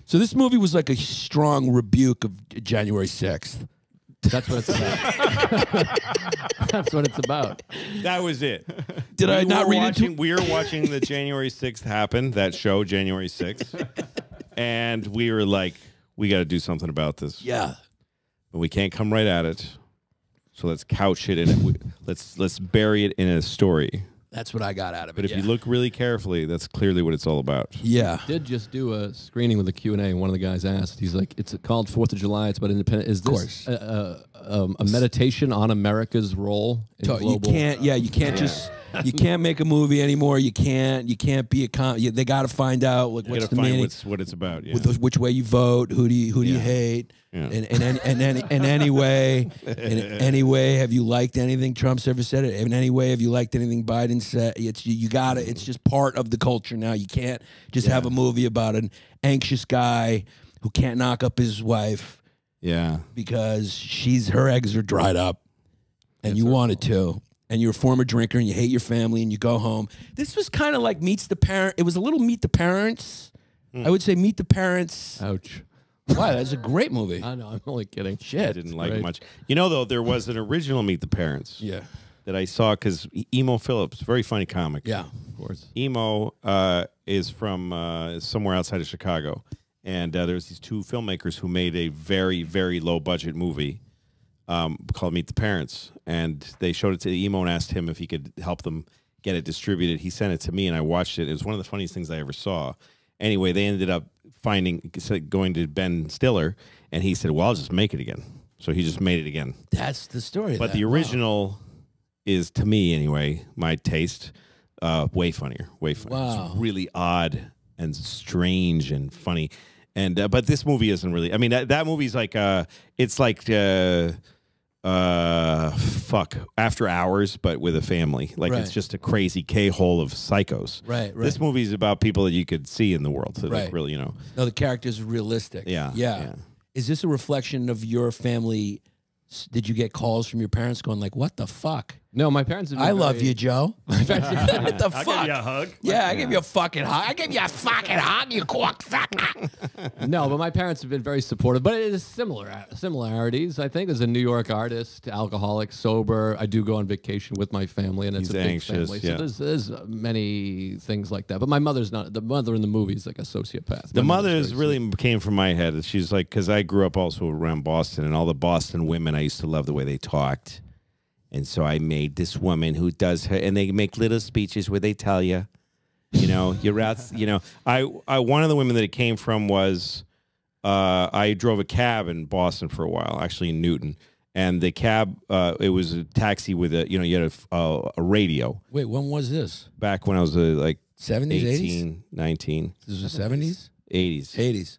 So this movie was like a strong rebuke of January 6th. That's what it's about. That's what it's about. That was it. Did I not read it? We were watching the January 6th happen, that show, January 6th. And we were like, we got to do something about this. Yeah. But we can't come right at it. So let's couch it in it. Let's bury it in a story. That's what I got out of it. But if you look really carefully, that's clearly what it's all about. Yeah. Did just do a screening with a Q&A, and one of the guys asked, he's like, it's called 4th of July, it's about independence. Is this a meditation on America's role in global? You can't, you can't just, you can't make a movie anymore. You can't be a they got to find out like what's the meaning, what it's about. Yeah. Which way you vote, who do you hate, in any way, have you liked anything Trump's ever said? In any way, have you liked anything Biden said? You gotta. It's just part of the culture now. You can't just have a movie about an anxious guy who can't knock up his wife. Yeah, because her eggs are dried up, and you wanted to. And you're a former drinker, and you hate your family, and you go home. This was kind of like Meets the Parent. It was a little Meet the Parents. I would say Meet the Parents. Ouch. Wow, that's a great movie. I know, I'm only kidding. Shit. I didn't like it much. You know, though, there was an original Meet the Parents. Yeah. That I saw because Emo Phillips, very funny comic. Yeah, of course. Emo is from somewhere outside of Chicago. And there's these two filmmakers who made a very, very low-budget movie called Meet the Parents. And they showed it to Emo and asked him if he could help them get it distributed. He sent it to me, and I watched it. It was one of the funniest things I ever saw. Anyway, they ended up going to Ben Stiller, and he said, well, I'll just make it again. So he just made it again. That's the story. But the original is, to me anyway, my taste, way funnier. Way funnier. Wow. It's really odd and strange and funny. And but this movie isn't really. I mean, that movie's like it's like After Hours, but with a family. Like it's just a crazy K-hole of psychos. Right. This movie is about people that you could see in the world. So like really, No, the characters are realistic. Yeah. Is this a reflection of your family? Did you get calls from your parents going like, "What the fuck"? No, my parents have been I love you, Joe. What the fuck? I'll give you a hug. Yeah, I give you a fucking hug. I give you a fucking hug, you cocksucker. No, but my parents have been very supportive. But it is similarities. I think as a New York artist, alcoholic, sober, I do go on vacation with my family, and it's a big anxious, family. yeah. So there's many things like that. But my mother's not. The mother in the movie is like a sociopath. The mother is really came from my head. She's like, because I grew up also around Boston, and all the Boston women, I used to love the way they talked. And so I made this woman who does her, and they make little speeches where they tell you, you're out, I one of the women that it came from was, I drove a cab in Boston for a while, actually in Newton. And the cab, it was a taxi with you had a radio. Wait, when was this? Back when I was like 70s, 18, 80s? 19. This was the 70s? 80s. 80s.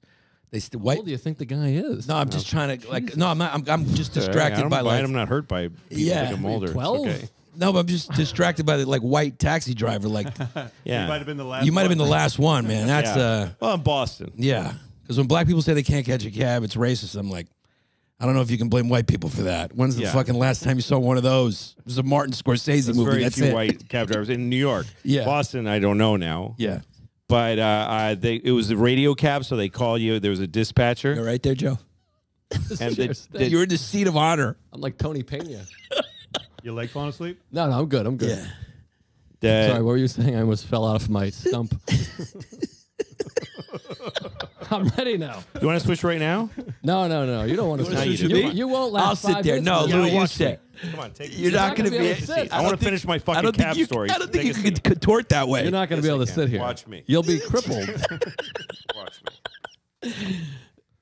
They still How old do you think the guy is? No, I'm just trying to I'm not. I'm just distracted by like. I'm not hurt by people like I'm older. 12? Okay. No, but I'm just distracted by the like white taxi driver. Like, Yeah. You might have been the last. you might have been the last one, man. That's Well, in Boston. yeah. Because when black people say they can't catch a cab, it's racist. I'm like, I don't know if you can blame white people for that. When's the fucking last time you saw one of those? It was a Martin Scorsese There's movie. very That's few it. white cab drivers in New York. Yeah. Boston, I don't know now. Yeah. But it was a radio cab, so they call you. There was a dispatcher. You're right there, Joe. And You're in the seat of honor. I'm like Tony Pena. Your leg falling asleep? No, I'm good. I'm good. Yeah. Sorry, what were you saying? I almost fell off my stump. I'm ready now. You want to switch right now? No. You don't want to wanna switch. switch with me? You won't last I'll sit 5 there. minutes No, with Louie, me. you watch sit. me. Come on, take it. You're not going to be able to sit. I want to finish my fucking cab story. I don't think Take you a can seat. contort that way. You're not going to be able to sit here. Watch me. You'll be crippled. Watch me.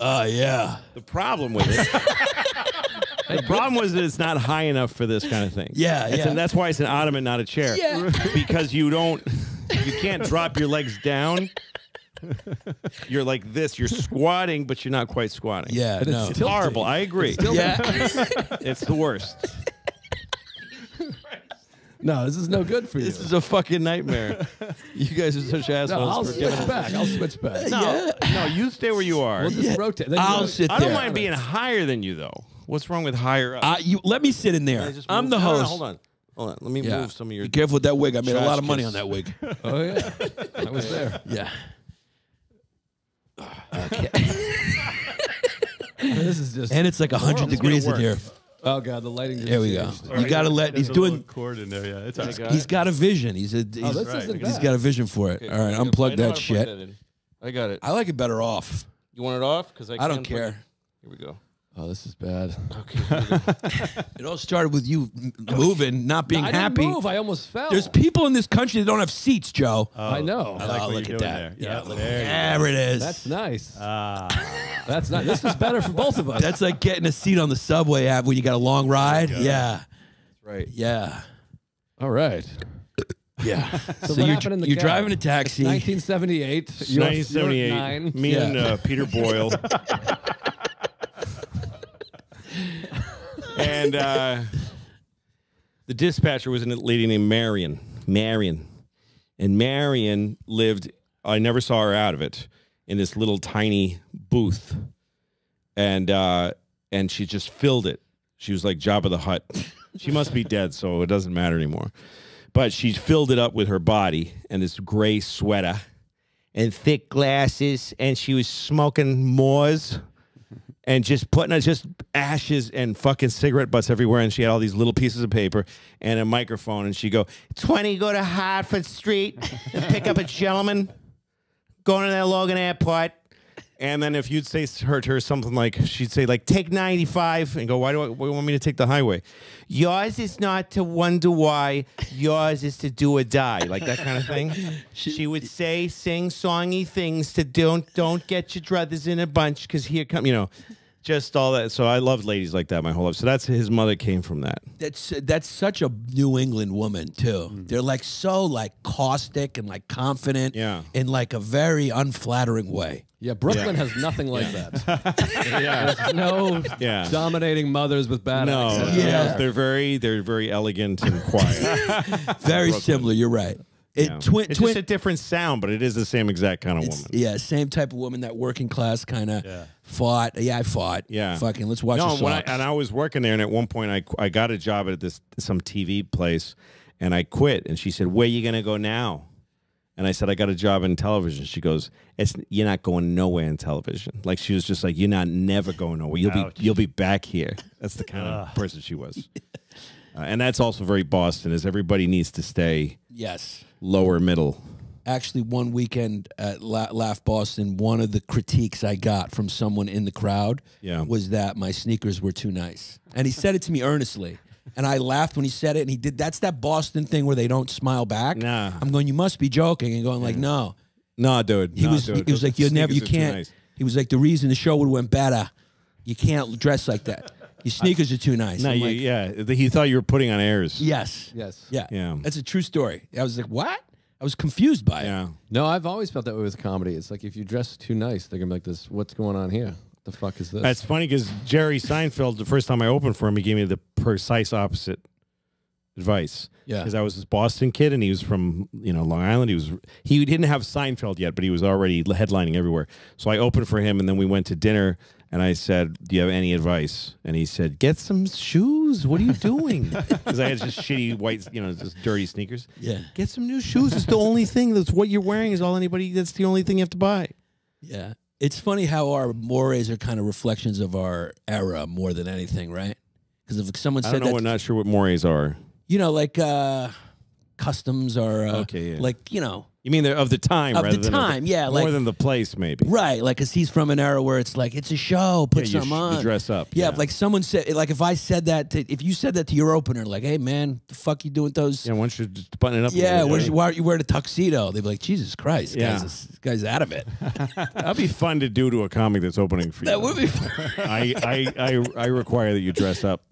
Yeah. The problem with it. The problem was that it's not high enough for this kind of thing. Yeah, yeah. And that's why it's an ottoman, not a chair. Yeah. Because you can't drop your legs down. You're like this. You're squatting, but you're not quite squatting. Yeah, And no. It's horrible. I agree. Yeah. It's the worst. No, this is no good for you. This is a fucking nightmare. You guys are such assholes. No, I'll for switch giving- back. I'll switch back. No, you stay where you are. We'll just rotate. Then I'll you- sit I don't there. mind being higher than you, though. What's wrong with higher up? Let me sit in there. Just I'm move- the No, no, host. hold on. Hold on. Let me Yeah. move some of your. Be careful with that wig. I made a lot of money Trash on that wig. Oh, yeah. I was there. Yeah. Okay. This is just. And it's like 100 degrees in here. Oh God, the lighting. Just There we go. changed. You got to let. He's There's a little doing. cord in there. Yeah, it's all right. He's got a vision. He's This isn't he's bad. got a vision for it. All right, unplug that shit. I got it. I like it better off. You want it off? Because I don't care. Here we go. Oh, this is bad. It all started with you moving, not being I happy. didn't move. I almost fell. There's people in this country that don't have seats, Joe. I know. I like what look you're at doing that. there. Yeah, Yeah, look, there you there it is. That's nice. Ah, That's nice. This is better for both of us. That's like getting a seat on the subway app when you got a long ride. Yeah, Right. yeah, All right. yeah. So what happened in the you're cab? driving a taxi. 1978. It's You're 1978. 9. Me Yeah. and Peter Boyle. And the dispatcher was a lady named Marion. And Marion lived, I never saw her out of it, in this little tiny booth. And she just filled it. She was like Jabba the Hutt. She must be dead, so it doesn't matter anymore. But she filled it up with her body and this gray sweater and thick glasses, and she was smoking Moors and just putting just ashes and fucking cigarette butts everywhere. And she had all these little pieces of paper and a microphone, and she'd go, 20, go to Hartford Street and pick up a gentleman going to that Logan Airport. And then if you'd say to her something like, she'd say like, take 95 and go, why do you want me to take the highway? Yours is not to wonder why, yours is to do or die, like that kind of thing. She would say, sing songy things to don't get your druthers in a bunch because here come, just all that. So I loved ladies like that my whole life. So that's his mother came from that. That's such a New England woman too. They're like so like caustic and like confident. Yeah. In like a very unflattering way. Yeah, Brooklyn has nothing like that. There's no dominating mothers with bad No, accents. Yeah. they're very elegant and quiet. Very similar. You're right. It's just a different sound, but it is the same exact kind of woman. Yeah, same type of woman, that working class kind of fought. Yeah, I fought. Yeah. Fucking let's watch No, the socks. I was working there, and at one point I got a job at some TV place, and I quit. And she said, "Where you gonna go now?" And I said, "I got a job in television." She goes, "You're not going nowhere in television." Like she was just like, "You're not never going nowhere. You'll be back here." That's the kind of person she was. And that's also very Boston, is everybody needs to stay lower middle. Actually, one weekend at Laugh Boston, one of the critiques I got from someone in the crowd was that my sneakers were too nice. And he said it to me earnestly. And I laughed when he said it, and he did. That's that Boston thing where they don't smile back. Nah. I'm going, you must be joking. And going like, no. No, dude. He was like, you can't. Nice. He was like, the reason the show would have went better, you can't dress like that. Your sneakers are too nice. No, I'm like, he thought you were putting on airs. Yes. Yes. Yeah. That's a true story. I was like, what? I was confused by it. Yeah. No, I've always felt that way with comedy. It's like if you dress too nice, they're gonna be like this. What's going on here? What the fuck is this? That's funny because Jerry Seinfeld, the first time I opened for him, he gave me the precise opposite advice. Yeah. Because I was this Boston kid, and he was from Long Island. He didn't have Seinfeld yet, but he was already headlining everywhere. So I opened for him, and then we went to dinner, and I said, "Do you have any advice?" And he said, "Get some shoes. What are you doing?" Because I had just shitty white, just dirty sneakers. Yeah. Get some new shoes. It's the only thing. That's what you're wearing. That's the only thing you have to buy. Yeah. It's funny how our mores are kind of reflections of our era more than anything, right? Because if someone said I'm not sure what mores are. like customs or like, You mean they're of the time, Of rather the than time, more like- than the place, maybe. right, like because he's from an era where it's like it's a show, put Yeah, some on, you dress up. Yeah, if like someone said, like if I said that, if you said that to your opener, like, hey man, the fuck you doing with those? Yeah, why don't you just button it up? Yeah, a little bit? why aren't you wearing a tuxedo? They'd be like, Jesus Christ, this guy's out of it. That'd be fun to do to a comic that's opening for you. That would be fun. I require that you dress up.